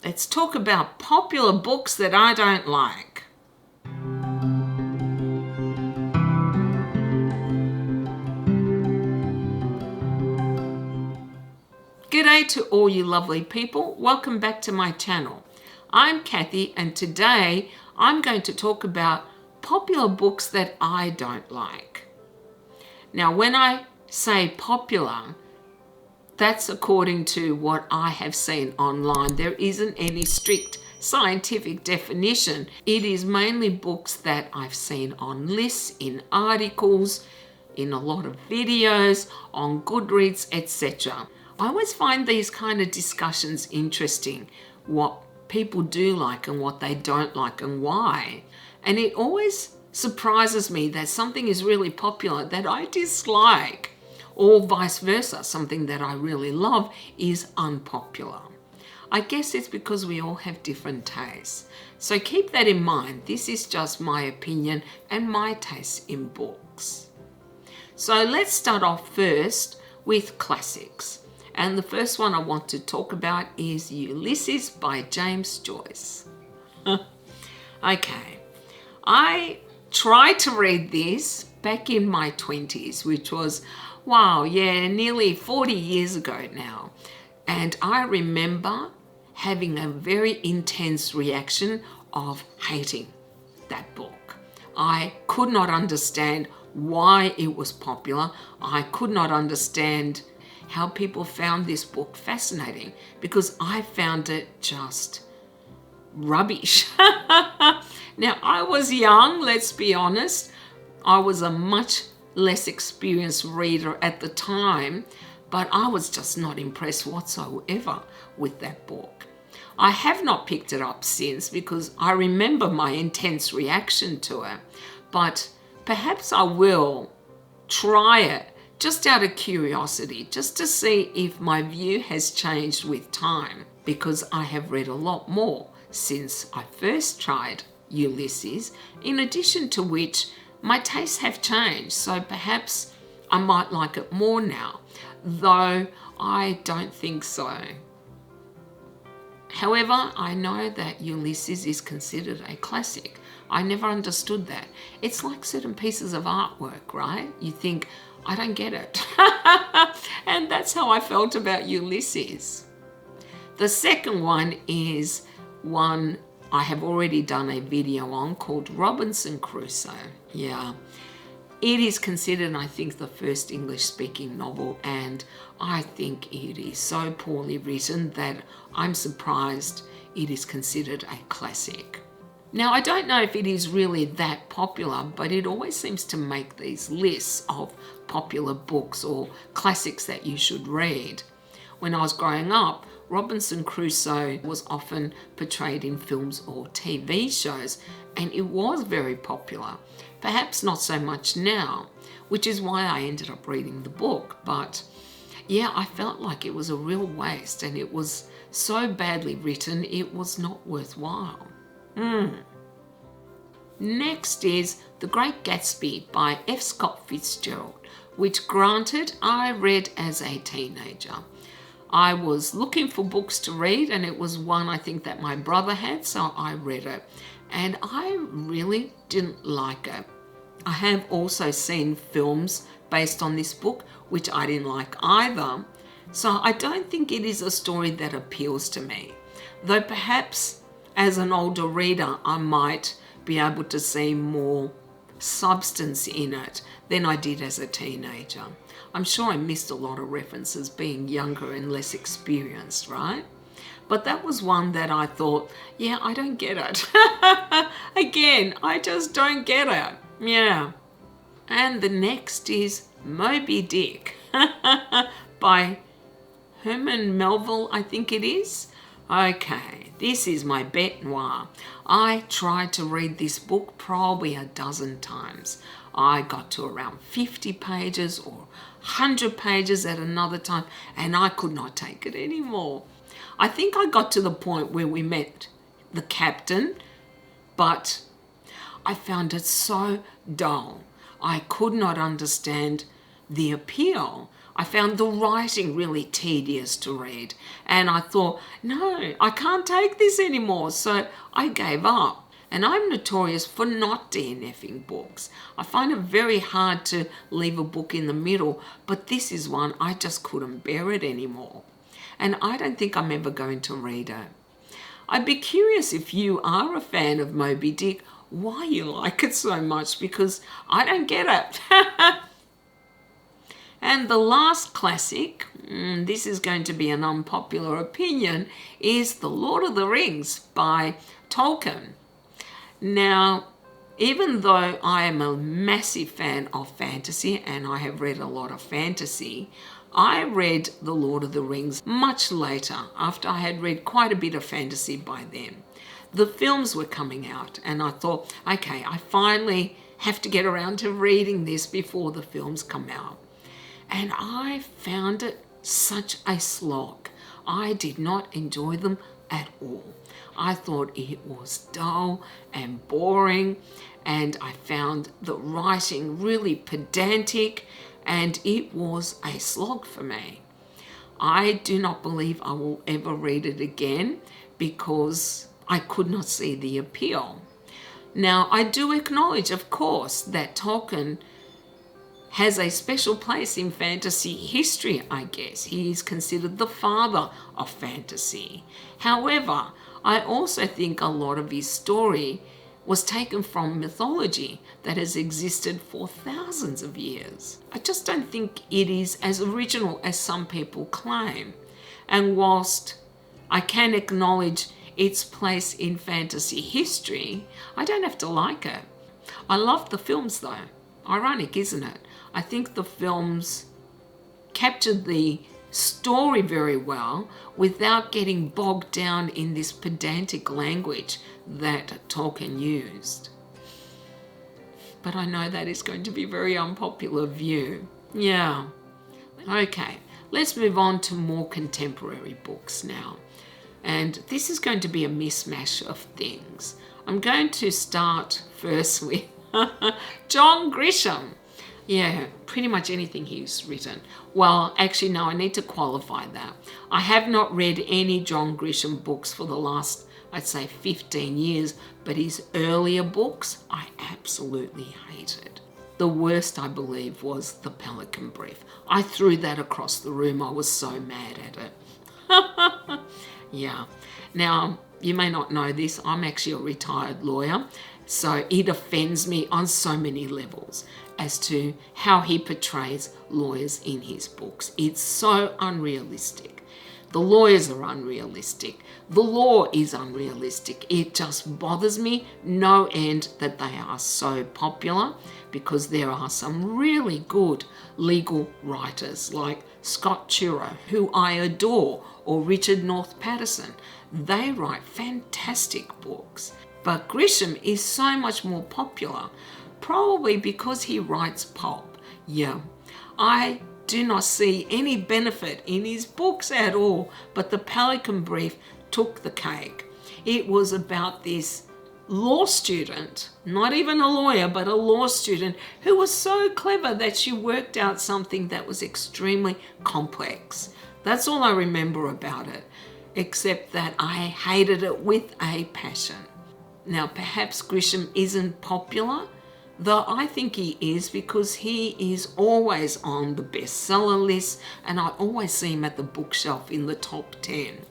Let's talk about popular books that I don't like. G'day to all you lovely people. Welcome back to my channel. I'm Kathy, and today I'm going to talk about popular books that I don't like. Now, when I say popular, that's according to what I have seen online. There isn't any strict scientific definition. It is mainly books that I've seen on lists, in articles, in a lot of videos, on Goodreads, etc. I always find these kind of discussions interesting, what people do like and what they don't like and why. And it always surprises me that something is really popular that I dislike, or vice versa, something that I really love is unpopular. I guess it's because we all have different tastes. So keep that in mind. This is just my opinion and my taste in books. So let's start off first with classics. And the first one I want to talk about is Ulysses by James Joyce. Okay, I tried to read this back in my 20s, which was, nearly 40 years ago now. And I remember having a very intense reaction of hating that book. I could not understand why it was popular. I could not understand how people found this book fascinating, because I found it just rubbish. Now, I was young, let's be honest. I was a much less experienced reader at the time, but I was just not impressed whatsoever with that book. I have not picked it up since because I remember my intense reaction to it, but perhaps I will try it just out of curiosity, just to see if my view has changed with time, because I have read a lot more since I first tried Ulysses, in addition to which my tastes have changed, so perhaps I might like it more now, though I don't think so. However, I know that Ulysses is considered a classic. I never understood that. It's like certain pieces of artwork, right? You think, I don't get it. And that's how I felt about Ulysses. The second one is one I have already done a video on called Robinson Crusoe. Yeah. It is considered, I think, the first English-speaking novel, and I think it is so poorly written that I'm surprised it is considered a classic. Now, I don't know if it is really that popular, but it always seems to make these lists of popular books or classics that you should read. When I was growing up, Robinson Crusoe was often portrayed in films or TV shows, and it was very popular. Perhaps not so much now, which is why I ended up reading the book. But yeah, I felt like it was a real waste, and it was so badly written, it was not worthwhile. Next is The Great Gatsby by F. Scott Fitzgerald, which granted I read as a teenager. I was looking for books to read, and it was one I think that my brother had, so I read it. And I really didn't like it. I have also seen films based on this book, which I didn't like either. So I don't think it is a story that appeals to me. Though perhaps as an older reader, I might be able to see more substance in it than I did as a teenager. I'm sure I missed a lot of references being younger and less experienced, right? But that was one that I thought, yeah, I don't get it. Again, I just don't get it. Yeah. And the next is Moby Dick by Herman Melville, I think it is. Okay, this is my bête noire. I tried to read this book probably a dozen times. I got to around 50 pages or 100 pages at another time, and I could not take it anymore. I think I got to the point where we met the captain, but I found it so dull. I could not understand the appeal. I found the writing really tedious to read. And I thought, no, I can't take this anymore. So I gave up. And I'm notorious for not DNFing books. I find it very hard to leave a book in the middle, but this is one I just couldn't bear it anymore. And I don't think I'm ever going to read it. I'd be curious if you are a fan of Moby Dick, why you like it so much, because I don't get it. And the last classic, this is going to be an unpopular opinion, is The Lord of the Rings by Tolkien. Now, even though I am a massive fan of fantasy and I have read a lot of fantasy, I read The Lord of the Rings much later, after I had read quite a bit of fantasy by then. The films were coming out and I thought, okay, I finally have to get around to reading this before the films come out. And I found it such a slog. I did not enjoy them at all. I thought it was dull and boring, and I found the writing really pedantic, and it was a slog for me. I do not believe I will ever read it again because I could not see the appeal. Now, I do acknowledge, of course, that Tolkien has a special place in fantasy history, I guess. He is considered the father of fantasy. However, I also think a lot of his story was taken from mythology that has existed for thousands of years. I just don't think it is as original as some people claim. And whilst I can acknowledge its place in fantasy history, I don't have to like it. I love the films though. Ironic, isn't it? I think the films captured the story very well without getting bogged down in this pedantic language that Tolkien used. But I know that is going to be a very unpopular view. Yeah. Okay, let's move on to more contemporary books now. And this is going to be a mishmash of things. I'm going to start first with John Grisham. Yeah, pretty much anything he's written. Well, actually, no, I need to qualify that. I have not read any John Grisham books for the last, I'd say, 15 years, but his earlier books, I absolutely hated. The worst, I believe, was The Pelican Brief. I threw that across the room. I was so mad at it. Yeah. Now, you may not know this. I'm actually a retired lawyer, so it offends me on so many levels as to how he portrays lawyers in his books. It's so unrealistic. The lawyers are unrealistic. The law is unrealistic. It just bothers me no end that they are so popular, because there are some really good legal writers like Scott Turow, who I adore, or Richard North Patterson. They write fantastic books. But Grisham is so much more popular, probably because he writes pulp. Yeah, I do not see any benefit in his books at all, but The Pelican Brief took the cake. It was about this law student, not even a lawyer, but a law student who was so clever that she worked out something that was extremely complex. That's all I remember about it, except that I hated it with a passion. Now, perhaps Grisham isn't popular, though I think he is, because he is always on the bestseller list and I always see him at the bookshelf in the top 10.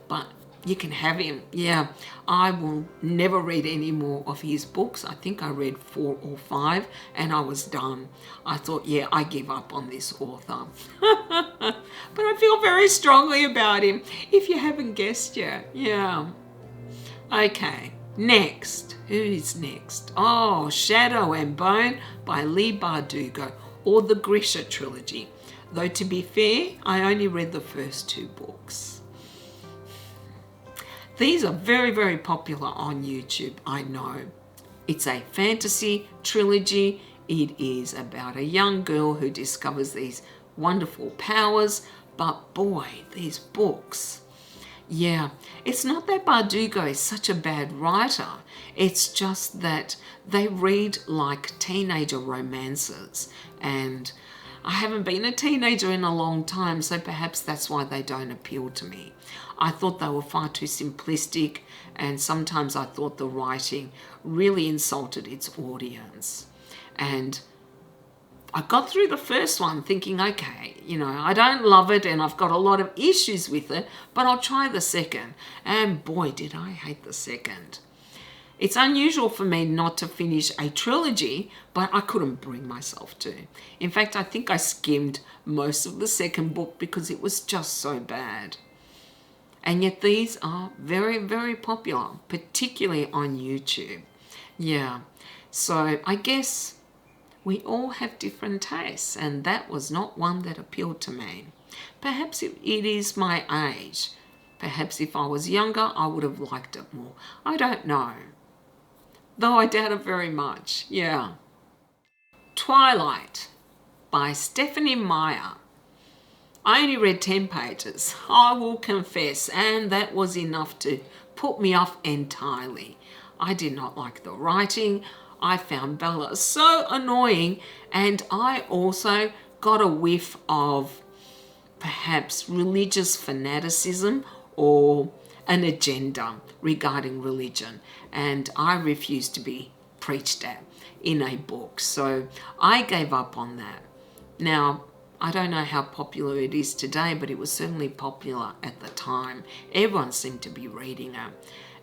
But you can have him. Yeah, I will never read any more of his books. I think I read 4 or 5 and I was done. I thought, yeah, I give up on this author. But I feel very strongly about him, if you haven't guessed yet. Yeah. Okay. Next, who is next? Oh, Shadow and Bone by Leigh Bardugo, or the Grisha trilogy. Though to be fair, I only read the first 2 books. These are very, very popular on YouTube, I know. It's a fantasy trilogy. It is about a young girl who discovers these wonderful powers, but boy, these books. Yeah, it's not that Bardugo is such a bad writer. It's just that they read like teenager romances. And I haven't been a teenager in a long time, so perhaps that's why they don't appeal to me. I thought they were far too simplistic, and sometimes I thought the writing really insulted its audience. And I got through the first one thinking, okay, I don't love it and I've got a lot of issues with it, but I'll try the second. And boy, did I hate the second. It's unusual for me not to finish a trilogy, but I couldn't bring myself to. In fact, I think I skimmed most of the second book because it was just so bad. And yet these are very, very popular, particularly on YouTube. Yeah, so I guess we all have different tastes, and that was not one that appealed to me. Perhaps it is my age. Perhaps if I was younger, I would have liked it more. I don't know. Though I doubt it very much, yeah. Twilight by Stephanie Meyer. I only read 10 pages, I will confess, and that was enough to put me off entirely. I did not like the writing. I found Bella so annoying, and I also got a whiff of perhaps religious fanaticism or an agenda regarding religion, and I refused to be preached at in a book, so I gave up on that. Now, I don't know how popular it is today, but it was certainly popular at the time. Everyone seemed to be reading it,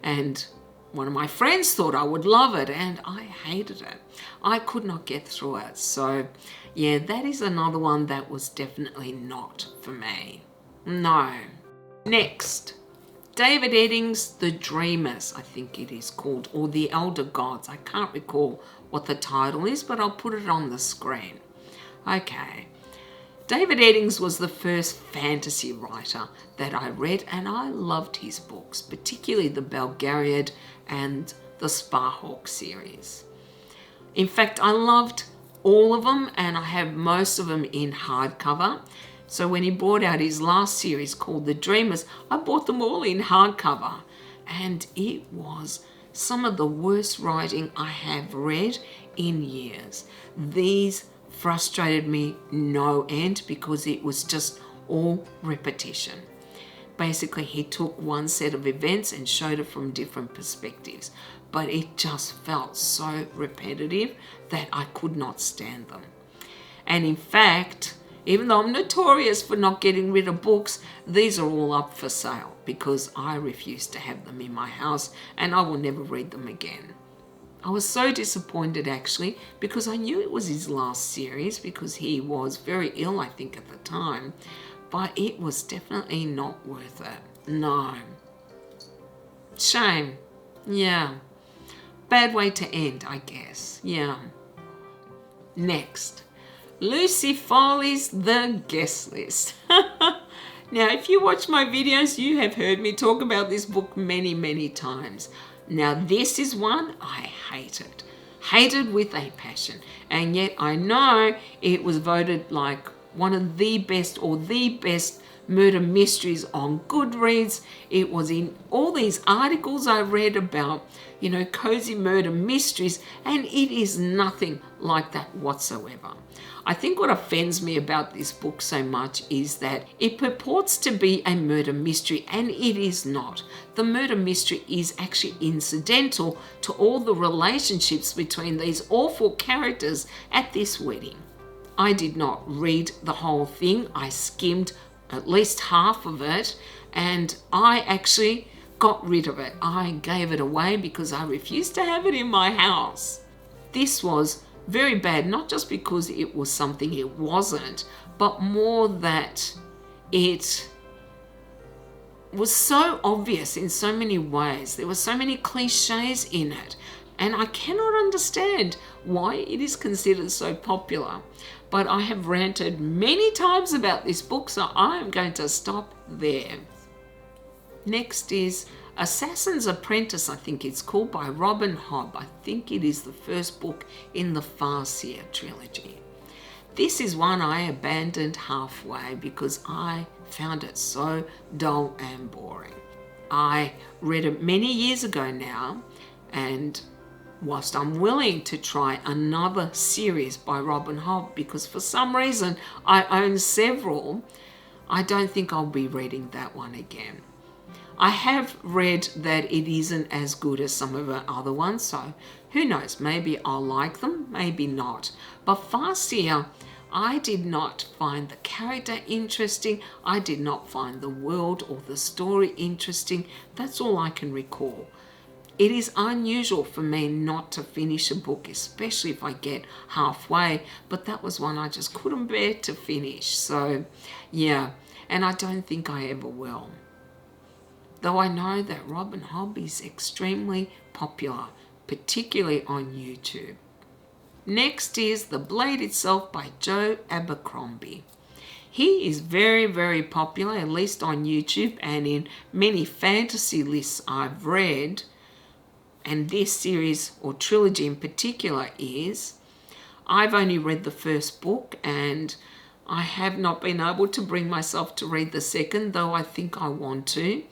and one of my friends thought I would love it, and I hated it. I could not get through it. So, yeah, that is another one that was definitely not for me. No. Next, David Eddings' The Dreamers, I think it is called, or The Elder Gods. I can't recall what the title is, but I'll put it on the screen. Okay. David Eddings was the first fantasy writer that I read, and I loved his books, particularly the Belgariad and the Sparhawk series. In fact, I loved all of them, and I have most of them in hardcover. So when he brought out his last series called The Dreamers, I bought them all in hardcover, and it was some of the worst writing I have read in years. These frustrated me no end because it was just all repetition. Basically, he took one set of events and showed it from different perspectives, but it just felt so repetitive that I could not stand them. And in fact, even though I'm notorious for not getting rid of books, these are all up for sale because I refuse to have them in my house, and I will never read them again. I was so disappointed actually because I knew it was his last series because he was very ill, I think, at the time, but it was definitely not worth it. No. Shame. Yeah. Bad way to end, I guess. Yeah. Next, Lucy Foley's The Guest List. Now, if you watch my videos, you have heard me talk about this book many, many times. Now, this is one I hated. Hated with a passion. And yet I know it was voted like one of the best or the best murder mysteries on Goodreads. It was in all these articles I read about, cozy murder mysteries, and it is nothing like that whatsoever. I think what offends me about this book so much is that it purports to be a murder mystery, and it is not. The murder mystery is actually incidental to all the relationships between these awful characters at this wedding. I did not read the whole thing. I skimmed at least half of it, and I actually got rid of it. I gave it away because I refused to have it in my house. This was very bad, not just because it was something it wasn't, but more that it was so obvious in so many ways. There were so many cliches in it, and I cannot understand why it is considered so popular. But I have ranted many times about this book, so I am going to stop there. Next is Assassin's Apprentice, I think it's called, by Robin Hobb. I think it is the first book in the Farseer trilogy. This is one I abandoned halfway because I found it so dull and boring. I read it many years ago now, and Whilst I'm willing to try another series by Robin Hobb, because for some reason I own several, I don't think I'll be reading that one again. I have read that it isn't as good as some of her other ones, so who knows, maybe I'll like them, maybe not. But Fast Year, I did not find the character interesting. I did not find the world or the story interesting. That's all I can recall. It is unusual for me not to finish a book, especially if I get halfway, but that was one I just couldn't bear to finish. So, yeah, and I don't think I ever will. Though I know that Robin Hobb is extremely popular, particularly on YouTube. Next is The Blade Itself by Joe Abercrombie. He is very, very popular, at least on YouTube and in many fantasy lists I've read. And this series or trilogy in particular is. I've only read the first book and I have not been able to bring myself to read the second, though I think I want to.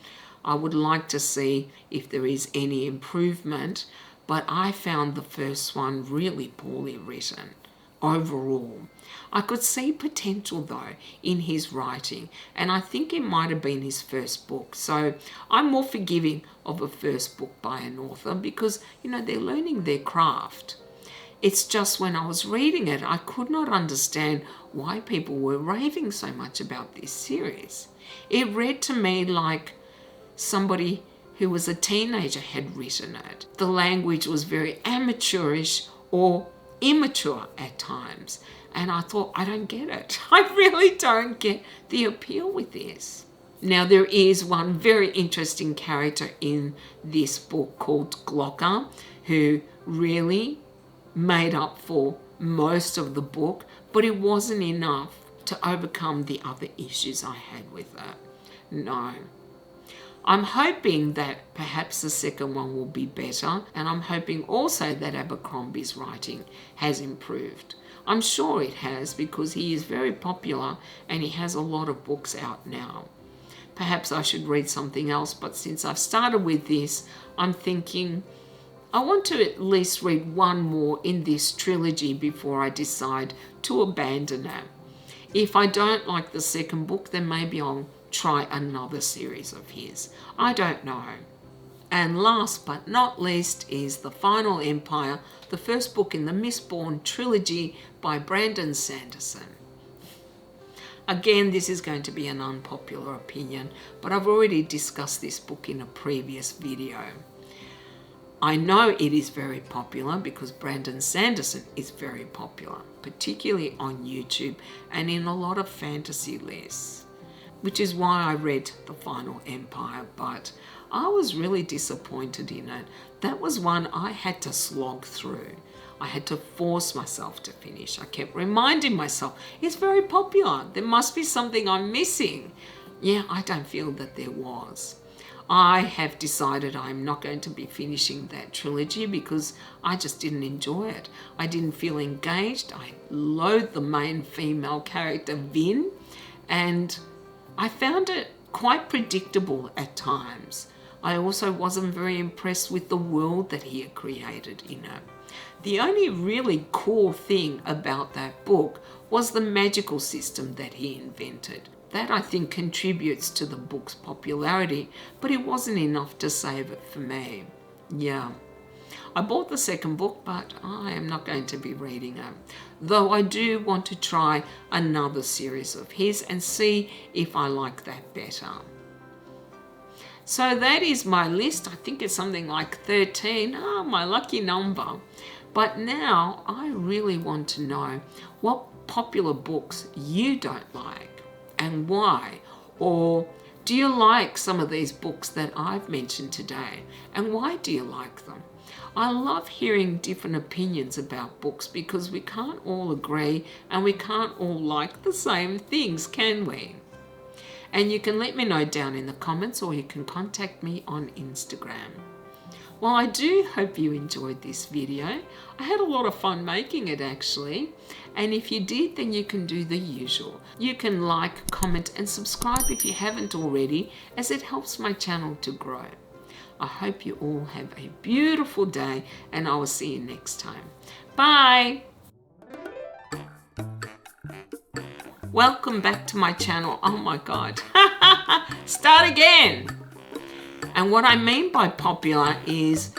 I would like to see if there is any improvement, but I found the first one really poorly written overall. I could see potential though in his writing, and I think it might have been his first book. So I'm more forgiving of a first book by an author because, they're learning their craft. It's just when I was reading it, I could not understand why people were raving so much about this series. It read to me like somebody who was a teenager had written it. The language was very amateurish or immature at times. And I thought, I don't get it. I really don't get the appeal with this. Now, there is one very interesting character in this book called Glocker, who really made up for most of the book, but it wasn't enough to overcome the other issues I had with it. No. I'm hoping that perhaps the second one will be better, and I'm hoping also that Abercrombie's writing has improved. I'm sure it has because he is very popular and he has a lot of books out now. Perhaps I should read something else, but since I've started with this, I'm thinking I want to at least read one more in this trilogy before I decide to abandon it. If I don't like the second book, then maybe I'll try another series of his. I don't know. And last but not least is The Final Empire, the first book in the Mistborn trilogy by Brandon Sanderson. Again, this is going to be an unpopular opinion, but I've already discussed this book in a previous video. I know it is very popular because Brandon Sanderson is very popular, particularly on YouTube and in a lot of fantasy lists, which is why I read The Final Empire, but I was really disappointed in it. That was one I had to slog through. I had to force myself to finish. I kept reminding myself, it's very popular. There must be something I'm missing. Yeah, I don't feel that there was. I have decided I'm not going to be finishing that trilogy because I just didn't enjoy it. I didn't feel engaged. I loathed the main female character, Vin, and I found it quite predictable at times. I also wasn't very impressed with the world that he had created in it. The only really cool thing about that book was the magical system that he invented. That, I think, contributes to the book's popularity, but it wasn't enough to save it for me. Yeah. I bought the second book, but I am not going to be reading it. Though I do want to try another series of his and see if I like that better. So that is my list. I think it's something like 13. My lucky number. But now I really want to know what popular books you don't like and why. Or do you like some of these books that I've mentioned today? And why do you like them? I love hearing different opinions about books because we can't all agree and we can't all like the same things, can we? And you can let me know down in the comments or you can contact me on Instagram. Well, I do hope you enjoyed this video. I had a lot of fun making it actually. And if you did, then you can do the usual. You can like, comment and subscribe if you haven't already, as it helps my channel to grow. I hope you all have a beautiful day, and I will see you next time. Bye. Welcome back to my channel. Oh my God. Start again. And what I mean by popular is